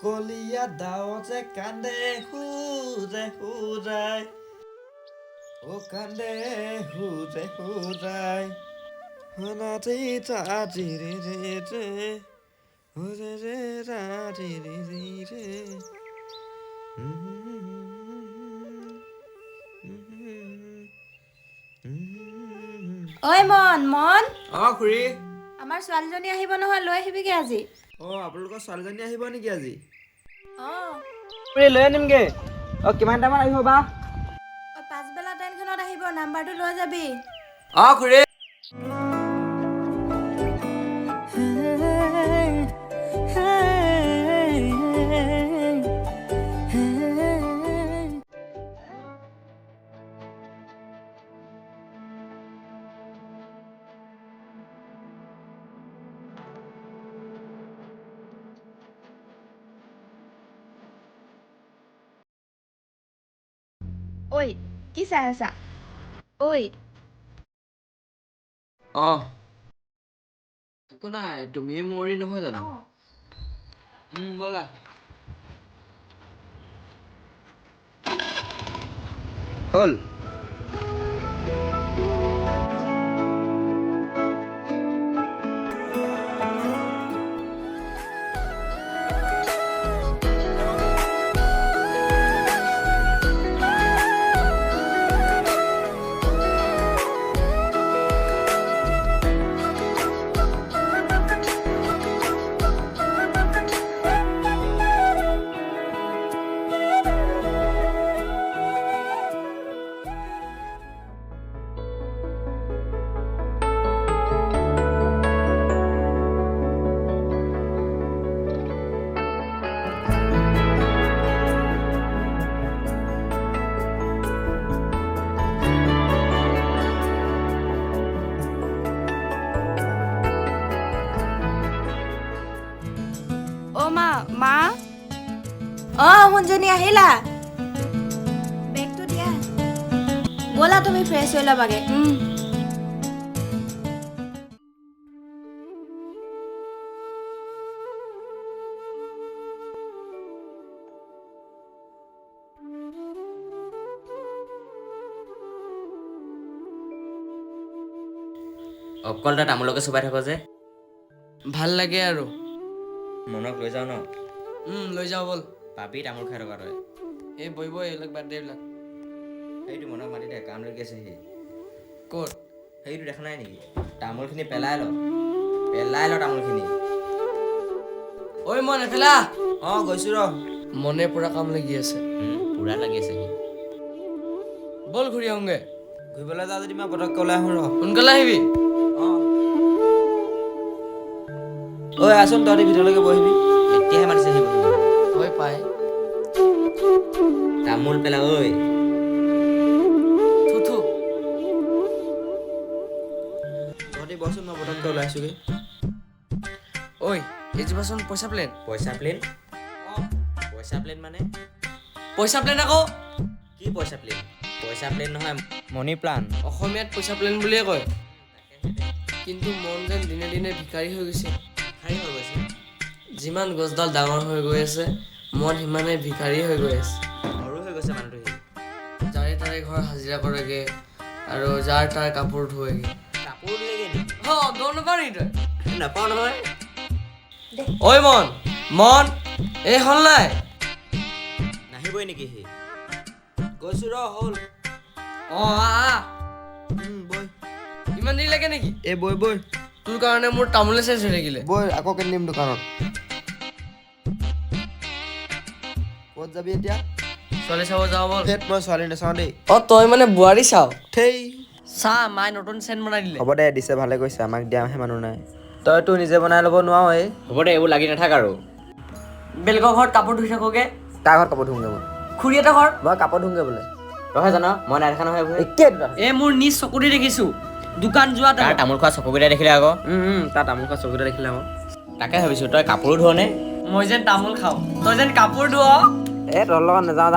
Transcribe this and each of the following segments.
কলিয়া দাওতে কান্দে হুৰে হুৰাই ও কান্দে হুৰে হুৰাই হনাতি তাতি ৰে ৰে ৰে হুৰে ৰে ৰাতি ৰে ৰে ৰে ঐ মন খুৰী আমাৰ ছোৱালীজনী আহিব নহয় লৈ আহিবিগে আজি আপোনালোকৰ ছোৱালীজনী আহিব নেকি আজি লৈ আনিমগে কিমান টাইমত আহিব বা পাছবেলা ট্ৰেইনখনত আহিব নাম্বাৰটো লৈ যাবি খুৰী ঐ কি চাই আছা ঐ একো নাই তুমিয়ে মৰি নহয় জানো ব'লা হ'ল মা শুনজনী আহিলা বেগটো দিয়া ব'লা তুমি ফ্ৰেছ হৈ ল'বাগে অকল তাত তামোলকে চুবাই থাক যে ভাল লাগে আৰু মনক লৈ যাওঁ ন লৈ যাওঁ ব'ল পাবি তামোল খাই থকা তই এই বহিব এইবিলাক বাদ দে এইবিলাক সেইটো মনক মাতি দে কাম লাগি আছে সি ক'ত সেইটো দেখা নাই নেকি তামোলখিনি পেলাই ল তামোলখিনি ঐ মন এফালা গৈছো ৰ মনে পুৰা কাম লাগি আছে পূৰা লাগি আছে সি ব'ল ঘূৰি আহোঁগে ঘূৰিবলৈ যাওঁ যদি মই পটককৈ ওলাই আহোঁ ৰ সোনকালে আহিবি আছোন তহঁতি ভিতৰলৈকে বহিবি এতিয়াহে মাতিছে সি বহিবলৈ হয় পাই তামোল পেলা ঐ থু তহঁতি বচোন মই পটককৈ ওলাই আছোগৈ ঐ এইজোপাচোন পইচা প্লেন পইচা প্লেন মানে পইচা প্লেন আকৌ কি পইচা প্লেন নহয় মনি প্লান অসমীয়াত পইচা প্লেন বুলিয়ে কয় কিন্তু মন যেন দিনে দিনে ভিকাৰী হৈ গৈছে যিমান গছডাল ডাঙৰ হৈ গৈ আছে মন সিমানে ভিকাৰী হৈ গৈ আছে সৰু হৈ গৈছে মানুহটো সি যাৰে তাৰে ঘৰ হাজিৰা কৰেগে আৰু যাৰ তাৰ কাপোৰ ধুৱেগে কাপোৰ দিলেগে নেকি গম নাপাওঁ নেকি তই নাপাওঁ নহয় ঐ মন এই হ'ল নাই নাহিবই নেকি সি গৈছো ৰ হ'ল বৈ ইমান দেৰি লাগে নেকি বৈ তোৰ কাৰণে মোৰ তামোলে চেঞ্জ হৈ থাকিলে বৈ আকৌ কিনিম দোকানত ক'ত যাবি এতিয়া ছোৱালী চাব যাওঁ ব'ল মই ছোৱালী নাচাওঁ দেই তই মানে বোৱাৰী চাও থেই চা মায়ে নতুন চেণ্ট বনাই দিলে হ'ব দে দিছে ভালে কৈছে আমাক দিয়াহে মানুহ নাই তইতো নিজে বনাই ল'ব নোৱাৰ হ'ব দে এইবোৰ লাগি নাথাক আৰু বেলেগৰ ঘৰত কাপোৰ ধুই থাকোগে কাৰ ঘৰত কাপোৰ ধুওঁগৈ মই খুৰী এটা ঘৰ মই কাপোৰ ধুওঁগৈ বোলে তইহে জান মই নাই দেখা নহয় একে দুটা মোৰ নিজ চকুৰে দেখিছো দোকান যোৱা তাৰ তামোল খোৱা চকুকেইটা দেখিলে আকৌ তাৰ তামোল খোৱা চকুকেইটা দেখিলে আকৌ তাকে ভাবিছো তই কাপোৰো ধুৱনে মই যেন তামোল খাওঁ তই যেন কাপোৰ ধুৱ তোৰ লগত নাযাওঁ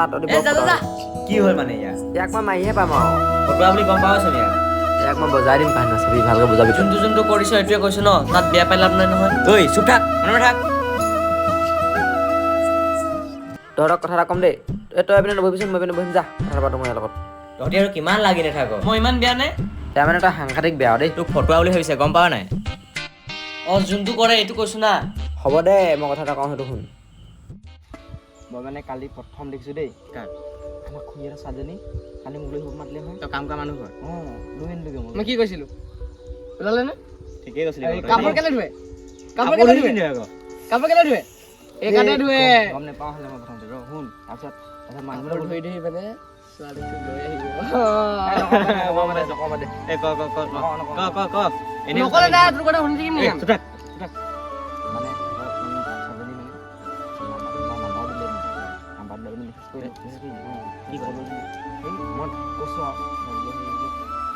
যা কি হ'ল মানে ইয়াক মই মাৰিহে পাম আৰু ফটোৱা বুলি গম পাওঁচোন ইয়াক ইয়াক মই বজাই দিম কাহিনী চাবি ভালকৈ বুজাবি যোনটো কৰিছ এইটোৱে কৈছো ন তাত বেয়া পাই লাভ নাই নহয় ঐ চুপ থাক মনে থাক তহঁতক কথা এটা ক'ম দেই তই এইপিনে নবহিবিচোন মই এইপিনে বহিম যা কথা পাতো মই ইয়াৰ লগত তহঁতি আৰু কিমান লাগি নাথাক মই ইমান বেয়া নে তাৰ মানে তই সাংঘাতিক বেয়া দেই তোক ফটোৱা বুলি ভাবিছে গম পাৱ নাই যোনটো কৰে এইটো কৈছো না হ'ব দে মই কথা এটা কওঁ সেইটো শুন মই মানে কালি প্ৰথম দেখিছোঁ দেই কাক? আমাৰ খুৰী এটা ছোৱালীজনী কালি মোক লৈ আহিব মাতিলে নহয় তই কাম কৰা মানুহ ঘৰ লৈ আনিলোগৈ মই মই কি কৈছিলো ওলালে নে ঠিকেই কৈছিলি কাপোৰ কেলে ধুৱে কাপোৰ কেলে ধুৱে কাপোৰ কেলে ধুৱে এইকাৰণে ধুৱে গম নাপাওঁ হ'লে মই প্ৰথমতে ৰ শুন তাৰপিছত মানুহবিলাক কাপোৰ ধুই ধুই মানে ছোৱালীটোক লৈ আহিব নকলে না তোৰ কথা শুনি থাকিম নেকি মানে ছোৱালীজনী মানে নাম্বাৰ দিলে মেছেজ কৰিলে কি কৰিব সেই মই কৈছোঁ আৰু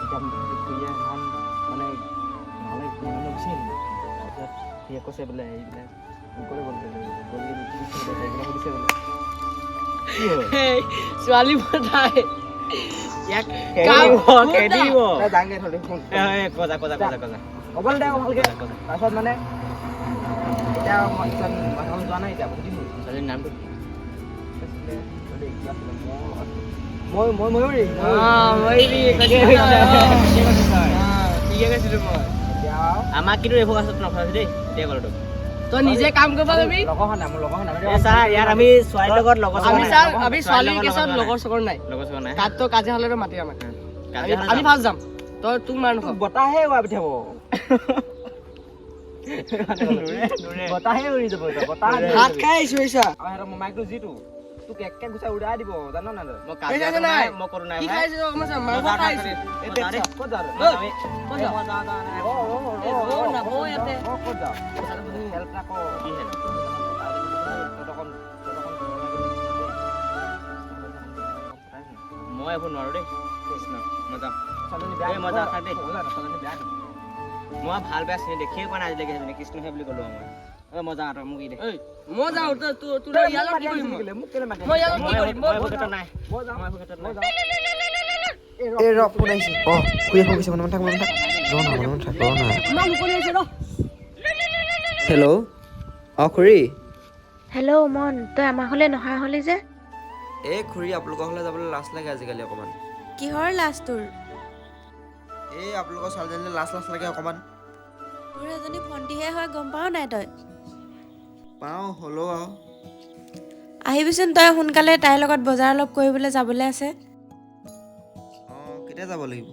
এতিয়া খুৰীয়ে ইমান মানে নহ'লে মানে গুচি আহিলে তাৰপিছত সিয়ে কৈছে বোলে এইবিলাক ক'লে গ'লগৈ এইবিলাক সুধিছে বোলে ছোৱালী পতাই ইয়াক যাংগে থৈ শুন ক'বলৈ দে আকৌ ভালকৈ তাৰপিছত মানে এতিয়া মই মানুহ যোৱা নাই এতিয়া সুধিছোঁ ছোৱালীৰ নামটো ময়ূৰী আমাক কিন্তু এইবোৰ কাছত নখৰাইছে দেই এতিয়া ক'লো তোক তই নিজে কাম কৰিব যাবি লগৰ হয় নাই মোৰ লগৰ হয় নাই ছাৰ ইয়াত আমি ছোৱালীৰ লগত লগৰ আমি ছোৱালীৰ কেছত লগৰ চগৰ নাই লগৰ চগৰ নাই তাত তই কাজিয়া হ'লে মাতি আমাক আমি ফাৰ্ষ্ট যাম তই তোক মাৰ নখ বতাহে উৰা পিঠাব বতাহে উৰি যাব এতিয়া বতাহ ভাত খাই আহিছো এইছা আমাৰ সিহঁতৰ মোমাইকটো যিটো তোক একে গুচাই উৰাই দিব জান নাই মই কাজিয়া নাই মই কৰোঁ নাই কি খাইছো মাংস খাইছো ক'ত যা ক'ত যাৱ নাবৌ ইয়াতে ক'ত যা হেল্প এটা কৰ কি হেল্প? মই এইবোৰ নোৱাৰোঁ দেই কৃষ্ণ মই যাম এই মই যাওঁ থাক দেই মই ভাল বেয়া চিনি দেখিয়ে পোৱা নাই আজিলৈকে সেইজনী কৃষ্ণহে বুলি ক'লোঁ মই মই যাওঁ তই মোক ই দে মই যাওঁ তোৰ ইয়াৰ লগত কি কৰিম মই ইয়াৰ লগত কি কৰিম মই এইবোৰ ক্ষেত্ৰত নাই মই এইবোৰ ক্ষেত্ৰত নাই এই ৰ ফোন আহিছে খুৰীয়ে ফোন কৰিছে মনে থাক ৰ না ইমান মুকলি হৈছে ৰ হেল্ল' খুৰী হেল্ল' মন তই আমাৰ ঘৰলৈ নহা হ'লি যে এই খুৰী আপোনালোকৰ ঘৰলৈ যাবলৈ লাজ লাগে আজিকালি অকণমান কিহৰ লাজ তোৰ এই আপোনালোকৰ ছোৱালীজনীলৈ লাজ লাগে অকণমান তোৰ এজনী ভণ্টিহে হয় গম পাৱ নাই তই পাওঁ হ'লেও আৰু আহিবিচোন তই সোনকালে তাইৰ লগত বজাৰ অলপ কৰিবলৈ যাবলৈ আছে কেতিয়া যাব লাগিব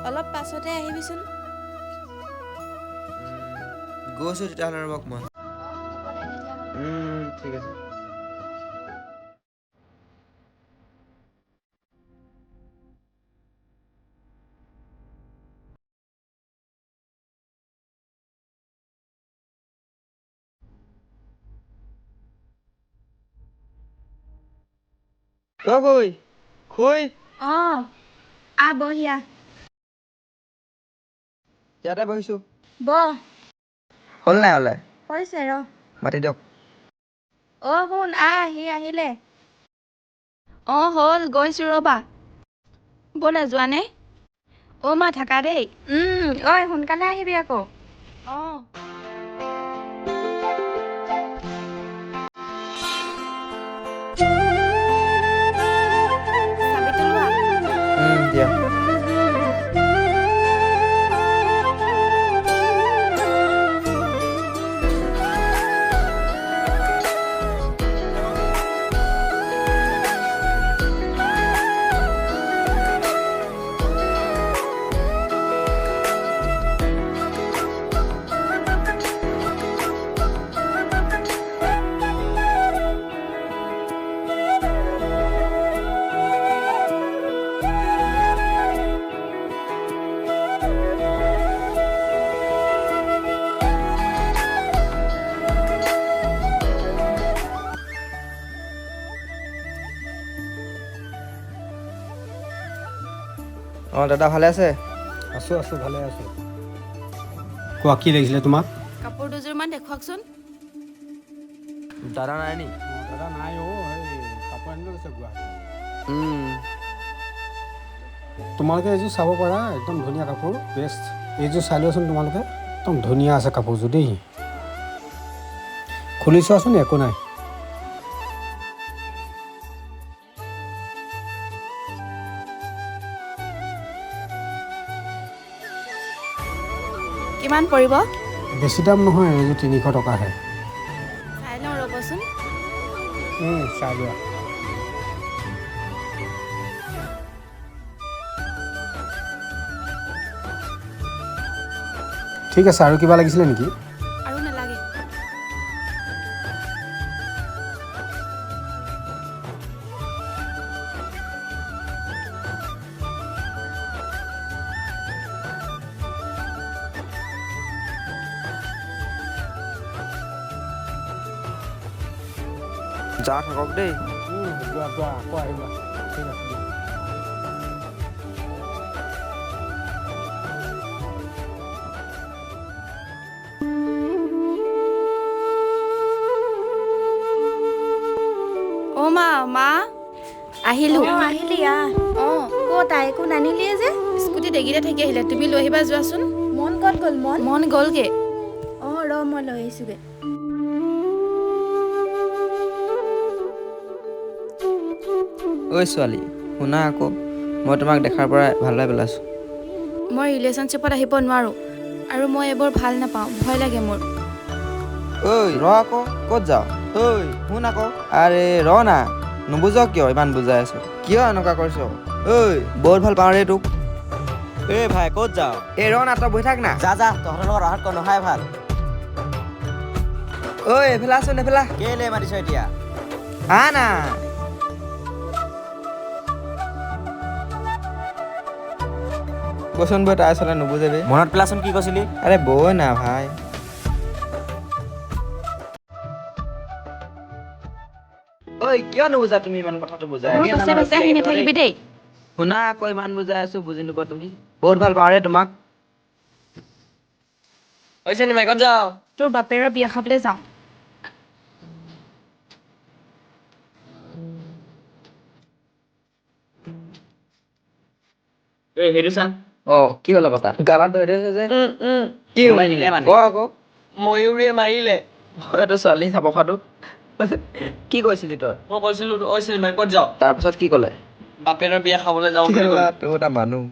অলপ পাছতে আহিবিচোন গৈছোঁ তেতিয়াহ'লে ৰ'বক মই ঠিক আছে বহিয়া ইয়াতে বহিছোঁ বহ হ'ল নাই হ'লে হৈছে ৰ মাতি দিয়ক শুন সি আহিলে হ'ল গৈছো ৰ'বা ব'লা যোৱা নে মা থাকা দেই সোনকালে আহিবি আকৌ চাবিটো লোৱা দিয়া দাদা ভালে আছে আছোঁ ভালে আছোঁ কোৱা কি লাগিছিলে তোমাক কাপোৰ দুযোৰমান দেখুৱাকচোন দাদা নাই নি দাদা নাই সেই কাপোৰ আনিব গৈছে গুৱাহাটী তোমালোকে এইযোৰ চাব পাৰা একদম ধুনীয়া কাপোৰ বেষ্ট এইযোৰ চাই লোৱাচোন তোমালোকে একদম ধুনীয়া আছে কাপোৰযোৰ দেই খুলি চোৱাচোন একো নাই কিমান পৰিব? বেছি দাম নহয়, এইযোৰ 300 টকাহে। চাই লওঁ ৰ'বচোন। চাই লোৱা। ঠিক আছে, আৰু কিবা লাগিছিলে নেকি? আৰু নালাগে। যা থাকক দেই। যোৱা যোৱা, আকৌ আহিবা। ঠিক আছে দিয়া। অ' মা আহিলোঁ। আহিলি ক'ত একো নানিলিয়ে যে? স্কুটি ডেগিতে থাকি আহিলে, তুমি লৈ আহিবা যোৱাচোন। মন ক'ত গ'ল? মন গ'লগে। মই লৈ আহিছোঁগে। ঐ ছোৱালী, শুনা আকৌ, মই তোমাক দেখাৰ পৰা ভাল পাই পেলাইছোঁ। মই ৰিলেশ্যনশ্বিপত আহিব নোৱাৰোঁ, আৰু মই এইবোৰ ভাল নাপাওঁ, ভয় লাগে মোৰ। ঐ ৰ আকৌ, ক'ত যাৱ? ঐ শুন আকৌ, আৰে ৰ না, নুবুজ কিয় ইমান বুজাই আছোঁ? কিয় এনেকুৱা কৰিছ? ঐ বহুত ভাল পাওঁ ৰে তোক। এই ভাই ক'ত যাৱ? এই ৰ না, তই বহি থাক না। যা তহঁতৰ লগত অহাতকৈ নহাই ভাল। ঐ এইফালে আছোন, এইফালে কেলে মাতিছ এতিয়া? আহ না। বচোন বৈ, তাই আচলতে নুবুজে বে। মনত পেলাচোন কি কৈছিলি? আৰে বৈ না ভাই। ঐ কিয় নুবুজা তুমি ইমান কথাটো বুজাই? পাছে আহি নাথাকিবি দেই। শুনা আকৌ, ইমান বুজাই আছো বুজি নোপোৱা তুমি। বহুত ভাল পাওঁ ৰে তোমাক। হৈছে নি মাইকত যাওঁ। তোৰ বাপেৰৰ বিয়া খাবলৈ যাওঁ। এই সেইটো চা। কি হ'ল আকৌ তাত? গালাত ধৰি থৈছে যে। কি নিলে মানে? ক আকৌ। ময়ূৰে মাৰিলে। এইটো ছোৱালী চাব খোৱাটো। কি কৈছিলি তই? মই কৈছিলো ঐ চিনেমা ক'ত যাওঁ? তাৰপিছত কি ক'লে? বাপেৰৰ বিয়া খাবলৈ যাওঁ বুলি ক'লে। তোৰ এটা মানুহ।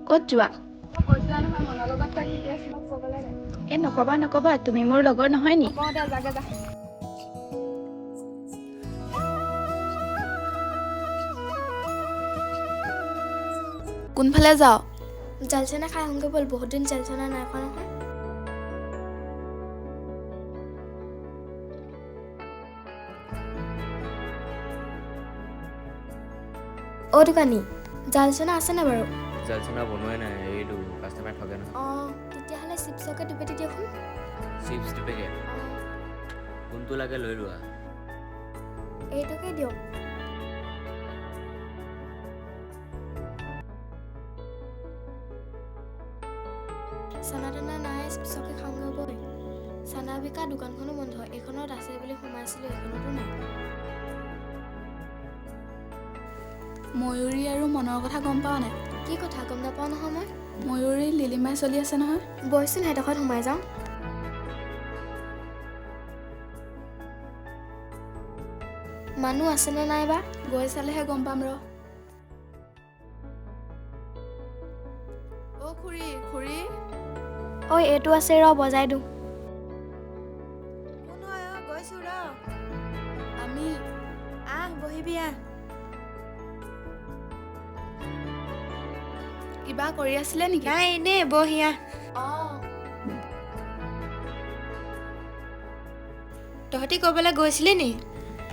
ক'ত যোৱা এই নকবা তুমি মোৰ লগৰ নহয় নি কোনফালে যাওঁ জালচানা খাই আহোঁগৈ ব'ল বহুত দিন জালচানা নাই খোৱা নহয় অ' দোকানী জালচানা আছেনে বাৰু জালচানা বনোৱাই নাই এইটো কাষ্টমাৰ ঠগে নহয় অঁ তেতিয়াহ'লে চিপছকে দুপেটি দিয়কচোন চিপছ দুপেকেট কোনটো লাগে লৈ লোৱা এইটোকে দিয়ক চানা টানা নাই চিপছকে খাওঁগৈ বৈ চানা বিকা দোকানখনো বন্ধ এইখনত আছে বুলি সোমাইছিলোঁ এইখনতো নাই ময়ূৰী আৰু মনৰ কথা গম পাৱ নাই কি কথা গম নাপাওঁ নহয় মই ময়ূৰী লিলিমাই চলি আছে নহয় বৈচোন সেইডোখৰত সোমাই যাওঁ মানুহ আছেনে নাই বা গৈ চালেহে গম পাম ৰ অ' খুৰী ঐ এইটো আছে ৰ বজাই দিওঁ কোন হয় গৈছো ৰ আমি বহিবি কিবা কৰি আছিলে নেকি নাই এনেই বহিয়া অঁ তহঁতি ক'বলৈ গৈছিলি নি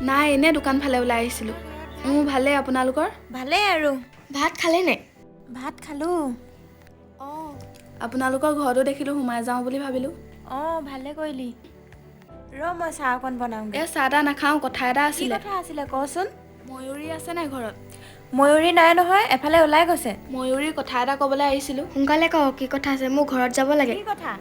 নাই এনে দোকান ফালে ওলাই আহিছিলোঁ ভালেই আপোনালোকৰ ভালেই আৰু ভাত খালে নাই ভাত খালোঁ অঁ আপোনালোকৰ ঘৰতো দেখিলোঁ সোমাই যাওঁ বুলি ভাবিলোঁ অঁ ভালে কৰিলি ৰ মই চাহ অকণ বনাওঁগৈ এই চাহ তাহ নাখাওঁ কথা এটা কি আছিলে কথা আছিলে কচোন ময়ূৰী আছে নাই ঘৰত ময়ূৰী নাই নহয় এফালে ওলাই গৈছে ময়ূৰীৰ কথা এটা ক'বলৈ আহিছিলোঁ সোনকালে কওঁ কি কথা আছে মোৰ ঘৰত যাব লাগে কি কথা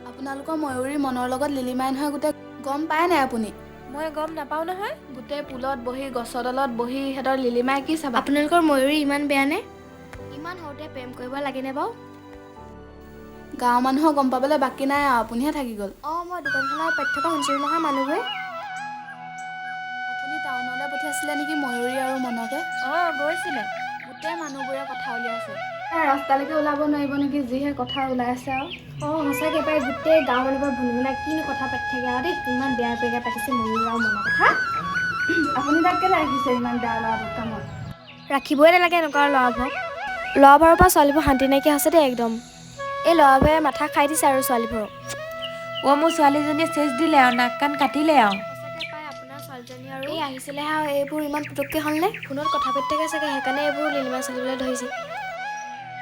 আপোনালোকৰ ময়ূৰীৰ মনৰ লগত লিলিমাই নহয় গোটেই গম পায় নাই আপুনি মই গম নাপাওঁ নহয় গোটেই পুলত বহি গছৰ তলত বহি সিহঁতৰ লিলিমাই কি চাবা আপোনালোকৰ ময়ূৰী ইমান বেয়া নে ইমান সৰুতে প্ৰেম কৰিব লাগেনে বাৰু গাঁৱৰ মানুহৰ গম পাবলৈ বাকী নাই আৰু আপুনিহে থাকি গ'ল অঁ মই দোকানখনৰ পেট থকা শুনিছিলোঁ নহয় মানুহবোৰে আপুনি টাউনলৈ পঠিয়াইছিলে নেকি ময়ূৰী আৰু মনকে অঁ গৈছিলে গোটেই মানুহবোৰে কথা উলিয়াইছে ৰাস্তালৈকে ওলাব নোৱাৰিব নেকি যিহে কথা ওলাই আছে আৰু অঁ সঁচাকৈ পাই গোটেই গাঁৱৰ মানুহবোৰ ভুনভুনা কিনো কথা পাতি থাকে আৰু দেই ইমান বেয়া বেয়া পাতিছে ময়ূৰ আৰু মনৰ কথা আপুনি তাক কেলৈ ৰাখিছে ইমান বেয়া ল'ৰাটোক কামত ৰাখিবই নালাগে এনেকুৱা ল'ৰাবোৰক ল'ৰাবোৰৰ পৰা ছোৱালীবোৰ শান্তি নাইকিয়া হৈছে দেই একদম এই ল'ৰাবোৰে মাথা খাই দিছে আৰু ছোৱালীবোৰক অঁ মোৰ ছোৱালীজনীয়ে চেচ দিলে আৰু নাক কাণ কাটিলে আৰু সঁচাকৈ পাই আপোনাৰ ছোৱালীজনী আৰু এই আহিছিলেহে আৰু এইবোৰ ইমান পুটুককৈ হ'লনে ফোনত কথা পাতি থাকে চাগে সেইকাৰণে এইবোৰ লিলিমা চলিবলৈ ধৰিছে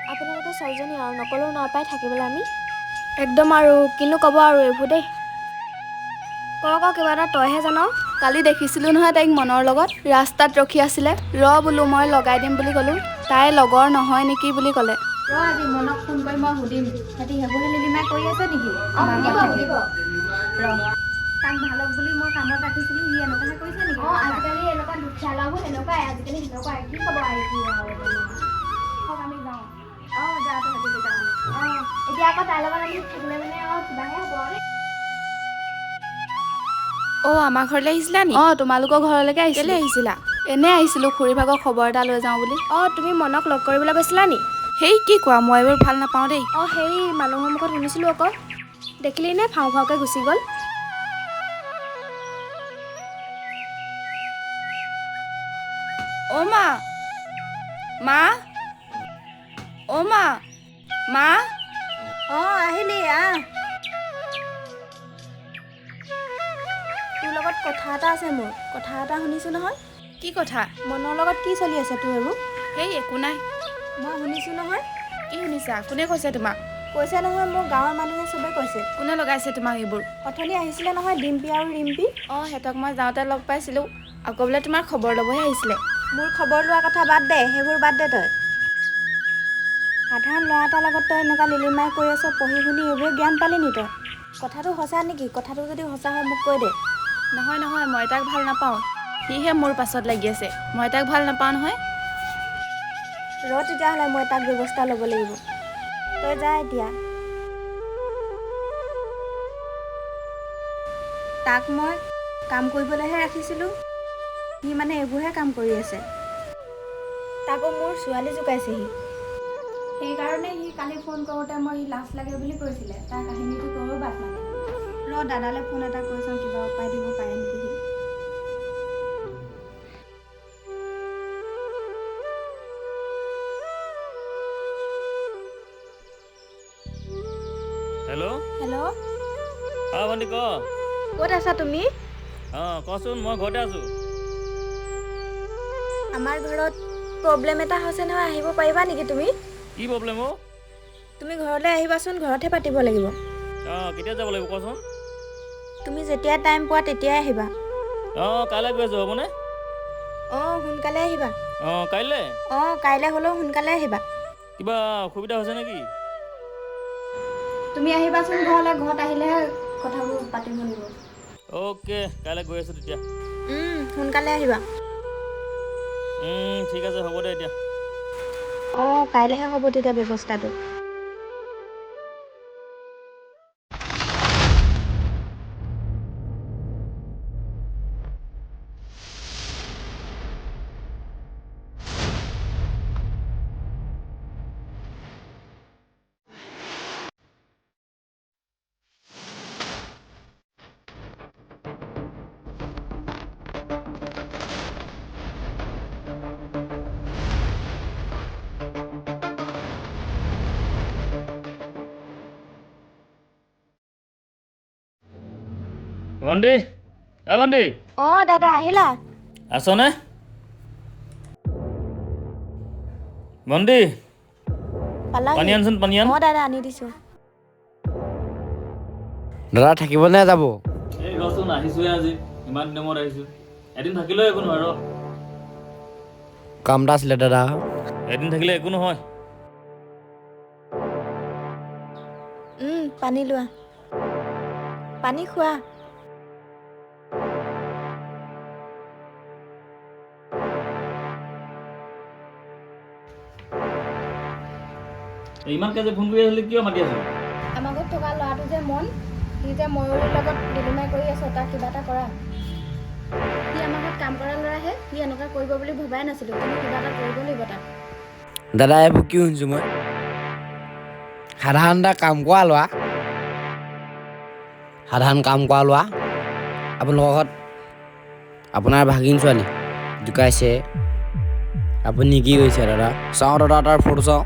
আপোনালোকৰ ছোৱালীজনী আৰু নকলেও নাপাই থাকিবলৈ আমি একদম আৰু কিনো ক'ব আৰু এইবোৰ দেই ক কিবা এটা তইহে জান কালি দেখিছিলোঁ নহয় তাইক মনৰ লগত ৰাস্তাত ৰখি আছিলে বোলো মই লগাই দিম বুলি ক'লোঁ তাই লগৰ নহয় নেকি বুলি ক'লে আজি মনক ফোন কৰি মই সুধিম সিহঁতি সেইবোৰহে লিলিমাই কৰি আছে নেকি তাক ভালক বুলি মই কামত ৰাখিছিলোঁ সি এনেকুৱাহে কৰিছে নেকি আজিকালি এনেকুৱা দুখীয়া ল'ৰাবোৰ এনেকুৱাই আজিকালি সেনেকুৱাই কি ক'ব আৰু আমি যাওঁ অঁ যা তহঁতি তেতিয়াহ'লে এতিয়া আকৌ তাইৰ লগত আমি থাকিলে মানে আৰু কিবাহে হ'ব আৰু অ' আমাৰ ঘৰলৈ আহিছিলা নি অঁ তোমালোকৰ ঘৰলৈকে আহিছিলা এনেই আহিছিলোঁ খুৰী ভাগৰ খবৰ এটা লৈ যাওঁ বুলি অঁ তুমি মনক লগ কৰিবলৈ গৈছিলা নি সেই কি কোৱা মই এইবোৰ ভাল নাপাওঁ দেই অঁ সেই মানুহৰ মুখত শুনিছিলোঁ আকৌ দেখিলি নে ফাওঁ ফাওঁকৈ গুচি গ'ল অ' মা অ' মা অঁ আহিলি তোৰ লগত কথা এটা আছে মোৰ কথা এটা শুনিছোঁ নহয় কি কথা মনৰ লগত কি চলি আছে তোৰ এইবোৰ সেই একো নাই মই শুনিছোঁ নহয় কি শুনিছা কোনে কৈছে তোমাক কৈছে নহয় মোৰ গাঁৱৰ মানুহে চবেই কৈছে কোনে লগাইছে তোমাক এইবোৰ অথনি আহিছিলে নহয় ডিম্পী আৰু ৰিম্পী অঁ সিহঁতক মই যাওঁতে লগ পাইছিলোঁ আকৌ বোলে তোমাৰ খবৰ ল'বহে আহিছিলে মোৰ খবৰ লোৱা কথা বাদ দে সেইবোৰ বাদ দে তই সাধাৰণ ল'ৰা এটাৰ লগত তই এনেকুৱা লিলিমাই কৰি আছ পঢ়ি শুনি এইবোৰ জ্ঞান পালি নি তই কথাটো সঁচা নেকি কথাটো যদি সঁচা হয় মোক কৈ দে নহয় মই তাক ভাল নাপাওঁ সিহে মোৰ পাছত লাগি আছে মই তাক ভাল নাপাওঁ নহয় তেতিয়াহ'লে মই তাক ব্যৱস্থা ল'ব লাগিব তই যা এতিয়া তাক মই কাম কৰিবলৈহে ৰাখিছিলোঁ সি মানে এইবোৰহে কাম কৰি আছে তাকো মোৰ ছোৱালী জোকাইছেহি সেইকাৰণে সি কালি ফোন কৰোঁতে মই সি লাজ লাগে বুলি কৈছিলে। তাৰ কাহিনীটো ক'ব বাদ মানে। দাদালৈ ফোন এটা কৰি চাওঁ, কিবা উপায় দিব পাৰে নেকি সি। হেল্ল' হেল্ল', ভণ্টি ক ক'ত আছা তুমি? কচোন, মই ঘৰতে আছোঁ। আমাৰ ঘৰত প্ৰব্লেম এটা হৈছে নহয়, আহিব পাৰিবা নেকি তুমি? কি প্ৰব্লেম অ'? তুমি ঘৰলৈ আহিবাচোন, ঘৰতহে পাতিব লাগিব। কেতিয়া যাব লাগিব কচোন? তুমি যেতিয়া টাইম পোৱা তেতিয়াই আহিবা। কাইলৈ গৈ আছোঁ হ'বনে? সোনকালে আহিবা। কাইলৈ? কাইলৈ হ'লেও সোনকালে আহিবা। কিবা অসুবিধা হৈছে নেকি? তুমি আহিবাচোন ঘৰলৈ, ঘৰত আহিলেহে কথাবোৰ পাতিব লাগিব। অ'কে, কাইলৈ গৈ আছোঁ তেতিয়া। সোনকালে আহিবা। ঠিক আছে, হ'ব দে এতিয়া। কাইলৈহে হ'ব তেতিয়া ব্যৱস্থাটো। ভণ্টি, ভণ্টি দাদা আহিলা? আছনে? ভণ্টি, পানী আনচোন, পানী আন। দাদা আনি দিছোঁ। দাদা থাকিবনে যাব? এই ৰচোন, আহিছোঁহে আজি, ইমান দিনৰ মূৰত আহিছোঁ। এদিন থাকিলেও একো নহয়, ৰ। কাম এটা আছিলে দাদা। এদিন থাকিলে একো নহয়। পানী লোৱা, পানী খোৱা। ইমানকৈ যে ফোন কৰি আছিলি, কিয় মাতি আছিলি? আমাৰ ঘৰত থকা ল'ৰাটো যে মন, সি যে ময়ূৰীৰ লগত ডেলিমাই কৰি আছে, তাক কিবা এটা কৰা। সি আমাৰ ঘৰত কাম কৰা ল'ৰাহে, সি এনেকুৱা কৰিব বুলি ভবাই নাছিলোঁ। তুমি কিবা এটা কৰিব লাগিব তাক। দাদা এইবোৰ কি শুনিছোঁ মই? সাধাৰণ এটা কাম কৰা ল'ৰা, আপোনালোকৰ ঘৰত আপোনাৰ ভাগিন ছোৱালী ঢুকাইছে, আপুনি কি কৰিছে দাদা? চাওঁ দাদা তাৰ ফটো চাওঁ।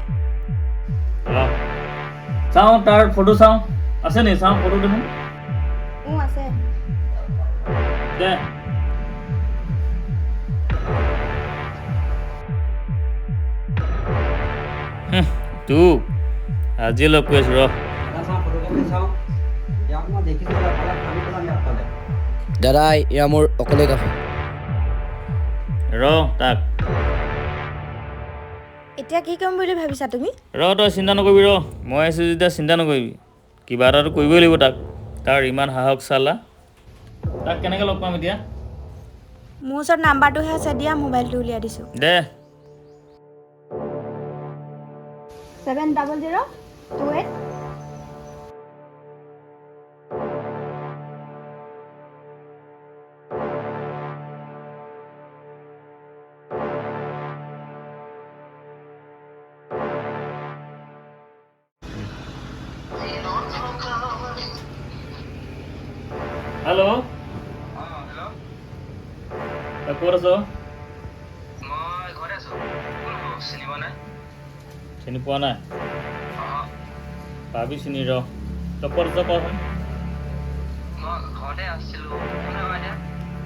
চাওঁ, তাৰ ফটো চাওঁ। আছে নি? চাওঁ ফটো দেখোন। আছে। দে। তোক আজি লগ কৰি আছোঁ, ৰ। দাদা এয়া মোৰ অকলে কথা। ৰ তাক। এতিয়া কি কৰিম বুলি ভাবিছা তুমি? তই চিন্তা নকৰিবি, ৰ। মই আছোঁ যেতিয়া চিন্তা নকৰিবি। কিবা এটাতো কৰিবই লাগিব তাক। তাৰ ইমান সাহস চালা। তাক কেনেকৈ লগ পাম এতিয়া? মোৰ ওচৰত নাম্বাৰটোহে আছে, দিয়া মোবাইলটো উলিয়াই দিছোঁ। দে। 70028। হেল্ল'। ক'ত আছ? মই ঘৰতে আছোঁ। চিনি পোৱা নাই? চিনি পোৱা নাই? পাবি চিনি, ৰ। তই ক'ত আছ কচোন? মই ঘৰতে আছিলোঁ।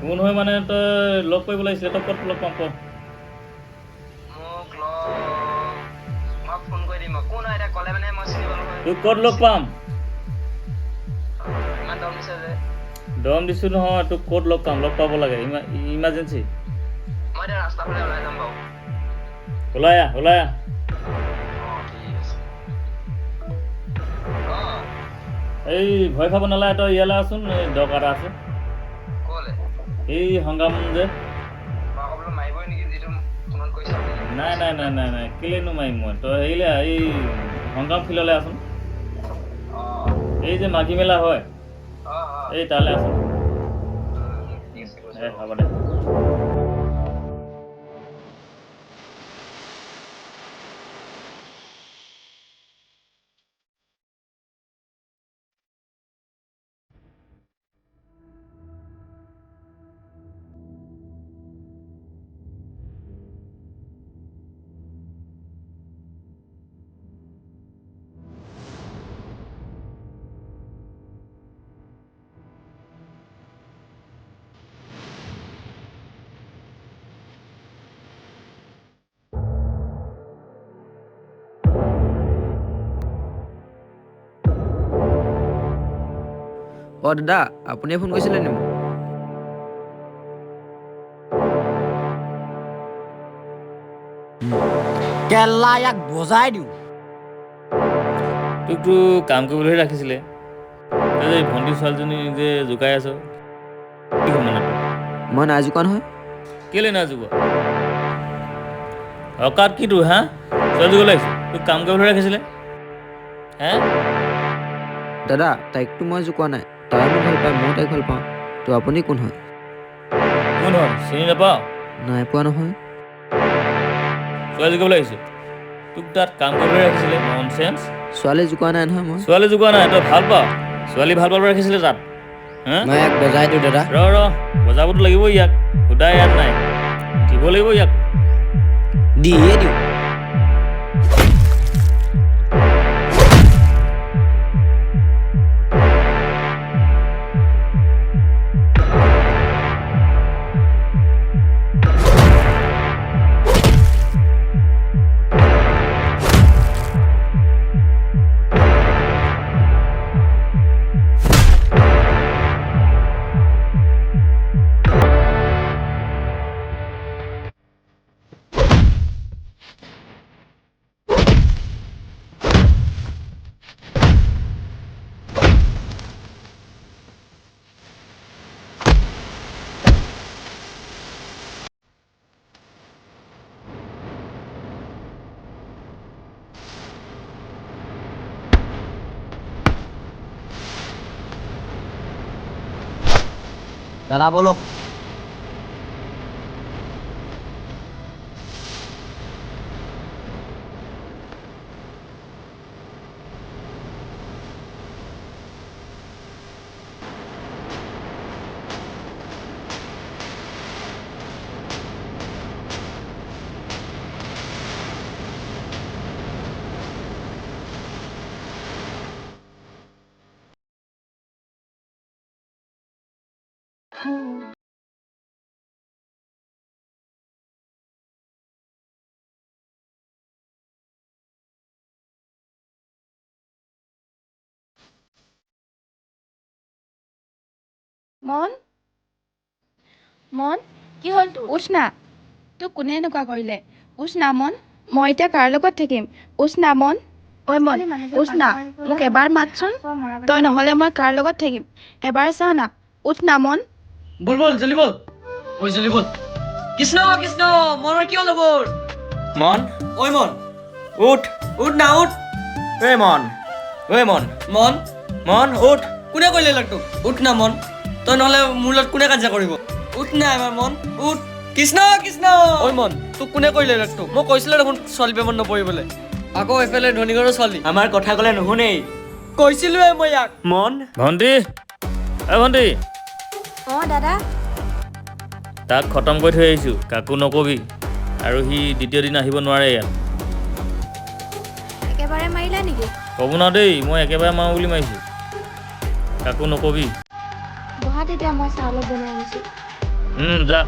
কোন হয় মানে তই লগ কৰিব লাগিছিলে, তই ক'ত লগ পাম ক? মোক মই ফোন কৰি দিম। কোন হয় এতিয়া ক'লে মানে মই চিনি পালোঁ। তোক ক'ত লগ পাম? ইমান দম দিছে যে। দম দিছোঁ নহয়, তোক ক'ত লগ পাম? লগ পাব লাগে, ইমাৰ্জেঞ্চি। মই এতিয়া ৰাস্তাৰ ফালে ওলাই যাম বাৰু। ওলাই আহ, ওলাই আহ। ঠিক আছে। এই ভয় খাব নালাগে, তই ইয়ালৈ আছোন, দৰকাৰ এটা আছে। ক'লে? এই সংগ্ৰাম যে। বোলো মাৰিবই নেকি যিটো ফোনত কৈছা? নাই, কেলেনো মাৰিম মই? তই হেৰিলে এই সংগ্ৰাম ফিল্ডলৈ আছোন। এই যে মাঘী মেলা হয়, এই তালৈ আছোন। হ'ব দে। অঁ দাদা আপুনিয়ে ফোন কৰিছিলে নি মোক? কেলা ইয়াক বজাই দিওঁ। তোকতো কাম কৰিবলৈ ৰাখিছিলে তই যে ভণ্টি ছোৱালীজনী যে জোকাই আছ কি হ'ল মানে তোৰ? মই নাই জোকা নহয়। কেলৈ নাই জোকোৱা অকাত কি তোৰ হা ছোৱালী জোকালৈ আহিছে তোক কাম কৰিবলৈ ৰাখিছিলে হে দাদা তাইকতো মই জোকোৱা নাই, তাই মোক ভাল পায় ময়ো তাইক ভাল পাওঁ। তো আপুনি কোন হয়? কোন হয় চিনি নাপাৱ নাই পোৱা নহয়। ছোৱালী জোকাবলৈ আহিছে তোক তাত কাম কৰিবলৈ ৰাখিছিলে ননচেন্স ছোৱালী জোকোৱা নাই নহয় মই। ছোৱালী জোকোৱা নাই তই ভাল পাৱ ছোৱালী ভাল পাবলৈ ৰাখিছিলে তাত হা মই ইয়াক বজাই দিওঁ দাদা। ৰ বজাবতো লাগিব ইয়াক সুদাই ইয়াত নাই দিব লাগিব ইয়াক দিয়ে দিওঁ। দাদা বলক। মন মন কি হ'ল তোৰ? উঠ না তোক কোনে এনেকুৱা কৰিলে? উঠ না মন মই এতিয়া কাৰ লগত থাকিম? উঠ না মন ঐ মন উঠ না মোক এবাৰ মাতচোন তই নহ'লে মই কাৰ লগত থাকিম এবাৰ চা না উঠ না মন বল বল জলদি বল ওই জলদি বল কৃষ্ণ কৃষ্ণ মনৰ কি হ'ল তোৰ মন ওই মন উঠ উঠ না উঠ ঐ মন মন মন উঠ। কোনে কৰিলে লাগ তোক উঠ না মন তই নহ'লে মোৰ লগত কোনে কাজিয়া কৰিব উঠ না এবাৰ মন উঠ কৃষ্ণ কৃষ্ণ ঐ মন তোক কোনে কৰিলে লাগ তোক মই কৈছিলোঁ দেখোন ছোৱালী প্ৰেমত নপৰিবলৈ আকৌ এইফালে ধনীঘৰৰ ছোৱালী আমাৰ কথা ক'লে নুশুনেই। কৈছিলোৱে মই ইয়াক মন ভণ্টি ভণ্টি অঁ দাদা তাক খতম কৰি থৈ আহিছোঁ কাকো নকবি আৰু সি দ্বিতীয় দিন আহিব নোৱাৰে ইয়াত একেবাৰে মাৰিলা নেকি? ক'ব না দেই মই একেবাৰে মাৰো বুলি মাৰিছোঁ কাকো নকবি বহা তেতিয়া মই চাহ অলপ বনাই আনিছোঁ যা